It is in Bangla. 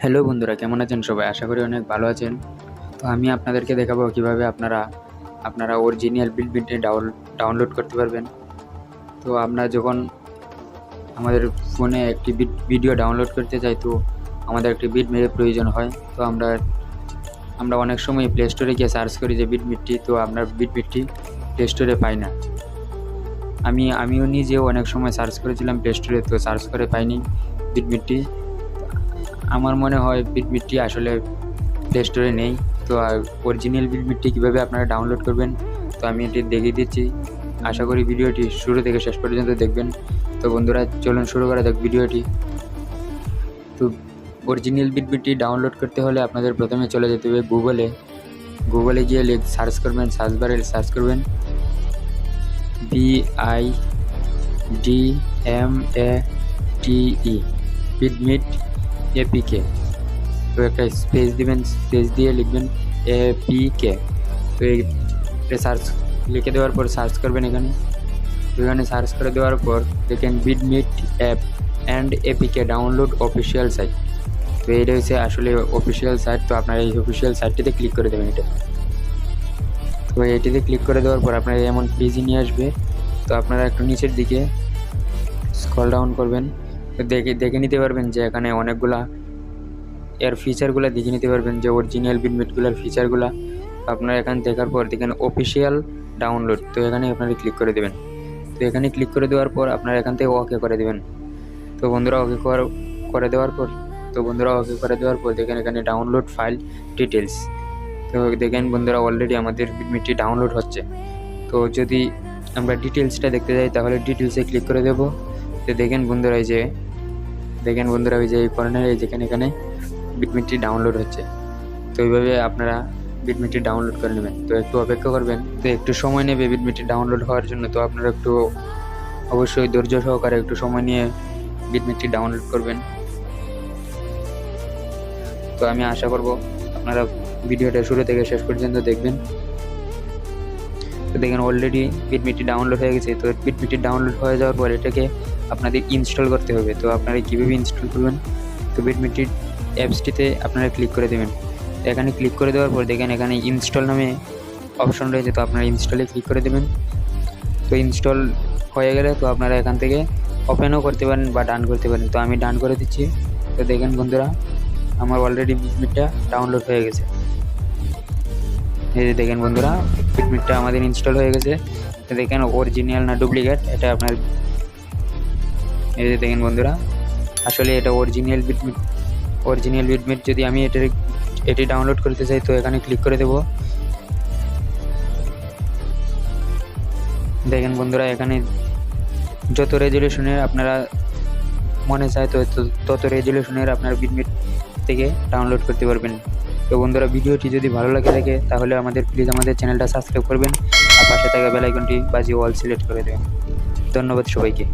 হ্যালো বন্ধুরা, কেমন আছেন সবাই? আশা করি অনেক ভালো আছেন। তো আমি আপনাদেরকে দেখাবো কিভাবে আপনারা অরিজিনাল ভিডমেটে ডাউনলোড করতে পারবেন। তো আমরা যখন আমাদের ফোনে একটি ভিডিও ডাউনলোড করতে চাই, তো আমাদের একটি ভিডমেটের প্রয়োজন হয়। তো আমরা অনেক সময় প্লে স্টোরে গিয়ে সার্চ করি যে ভিডমেটটি, তো আমরা ভিডমেটটি প্লে স্টোরে পাই না। আমিও নিজেও অনেক সময় সার্চ করেছিলাম প্লে স্টোরে, তো সার্চ করে পাইনি ভিডমেটটি। আমার মনে হয় ভিডমেটটি আসলে প্লে স্টোরে নেই। তো অরিজিনাল ভিডমেটটি কীভাবে আপনারা ডাউনলোড করবেন, তো আমি এটি দেখিয়ে দিচ্ছি। আশা করি ভিডিওটি শুরু থেকে শেষ পর্যন্ত দেখবেন। তো বন্ধুরা, চলুন শুরু করা যাক ভিডিওটি। তো অরিজিনাল ভিডমেটটি ডাউনলোড করতে হলে আপনাদের প্রথমে চলে যেতে হবে গুগলে গিয়ে সার্চ করবেন, সার্চ বারে সার্চ করবেন vidmate ভিডমেট এপিকে। তো একটা স্পেস দিবেন, স্পেস দিয়ে লিখবেন এপিকে। তো এই সার্চ লিখে দেওয়ার পর সার্চ করবেন এখানে সার্চ করে দেওয়ার পর দেখেন VidMate app and APK download official site. তো এটা হচ্ছে আসলে অফিসিয়াল সাইট। তো আপনারা এই অফিসিয়াল সাইটটিতে ক্লিক করে দেবেন তো এটিতে ক্লিক করে দেওয়ার পর আপনারা এমন পেজে নিয়ে আসবে। তো আপনারা একটু নিচের দিকে স্ক্রল ডাউন করবেন। তো দেখে নিতে পারবেন যে এখানে অনেকগুলা এর ফিচারগুলো দেখে নিতে পারবেন, যে অরিজিনাল ভিডমেটগুলোর ফিচারগুলো। আপনারা এখানে দেখার পর দেখেন অফিসিয়াল ডাউনলোড। তো এখানে আপনারা ক্লিক করে দেবেন। তো এখানে ক্লিক করে দেওয়ার পর আপনারা এখান থেকে ওকে করে দেবেন। তো বন্ধুরা, ওকে করে দেওয়ার পর দেখেন এখানে ডাউনলোড ফাইল ডিটেলস। তো দেখেন বন্ধুরা, অলরেডি আমাদের ভিডমেটটি ডাউনলোড হচ্ছে। তো যদি আমরা ডিটেলসটা দেখতে যাই তাহলে ডিটেলসে ক্লিক করে দেব। তো দেখেন বন্ধুরা, ওই যে এই কর্নারে যেখানে এখানে ভিডমেটটি ডাউনলোড হচ্ছে। তো এইভাবে আপনারা ভিডমেটটি ডাউনলোড করে নেবেন। তো একটু অপেক্ষা করবেন, তো একটু সময় নেবে ভিডমেটটি ডাউনলোড হওয়ার জন্য। তো আপনারা একটু অবশ্যই ধৈর্য সহকারে একটু সময় নিয়ে ভিডমেটটি ডাউনলোড করবেন। তো আমি আশা করব আপনারা ভিডিওটা শুরু থেকে শেষ পর্যন্ত দেখবেন। তো দেখেন অলরেডি ভিডমেটটি ডাউনলোড হয়ে গেছে। তো ভিডমেটটি ডাউনলোড হয়ে যাওয়ার পর এটাকে আপনাদের ইনস্টল করতে হবে। তো আপনারা কীভাবে ইনস্টল করবেন, তো ভিডমেটটি অ্যাপসটিতে আপনারা ক্লিক করে দেবেন। এখানে ক্লিক করে দেওয়ার পর দেখেন এখানে ইনস্টল নামে অপশন রয়েছে। তো আপনারা ইনস্টলে ক্লিক করে দেবেন। তো ইনস্টল হয়ে গেলে তো আপনারা এখান থেকে ওপেনও করতে পারেন বা ডান করতে পারেন। তো আমি ডান করে দিচ্ছি। তো দেখেন বন্ধুরা, আমার অলরেডি ভিডমেটটা ডাউনলোড হয়ে গেছে। এই যে দেখেন বন্ধুরা, ভিডমেটটা আমাদের ইনস্টল হয়ে গেছে। তো দেখেন অরিজিনাল না ডুপ্লিকেট, এটা আপনার এই যে দেখেন বন্ধুরা, আসলে এটা অরিজিনাল ভিডমেট। যদি আমি এটি ডাউনলোড করতে চাই তো এখানে ক্লিক করে দেব। দেখেন বন্ধুরা, এখানে যত রেজুলেশনের আপনারা মনে চায় তো তত রেজুলেশনের আপনার ভিডমেট থেকে ডাউনলোড করতে পারবেন। তো বন্ধুরা, ভিডিওটি যদি ভালো লাগে থাকে তাহলে প্লিজ আমাদের চ্যানেলটা সাবস্ক্রাইব করবেন আর পাশে থাকা বেল আইকনটি বাজিয়ে অল সিলেক্ট করে দেবেন। ধন্যবাদ সবাইকে।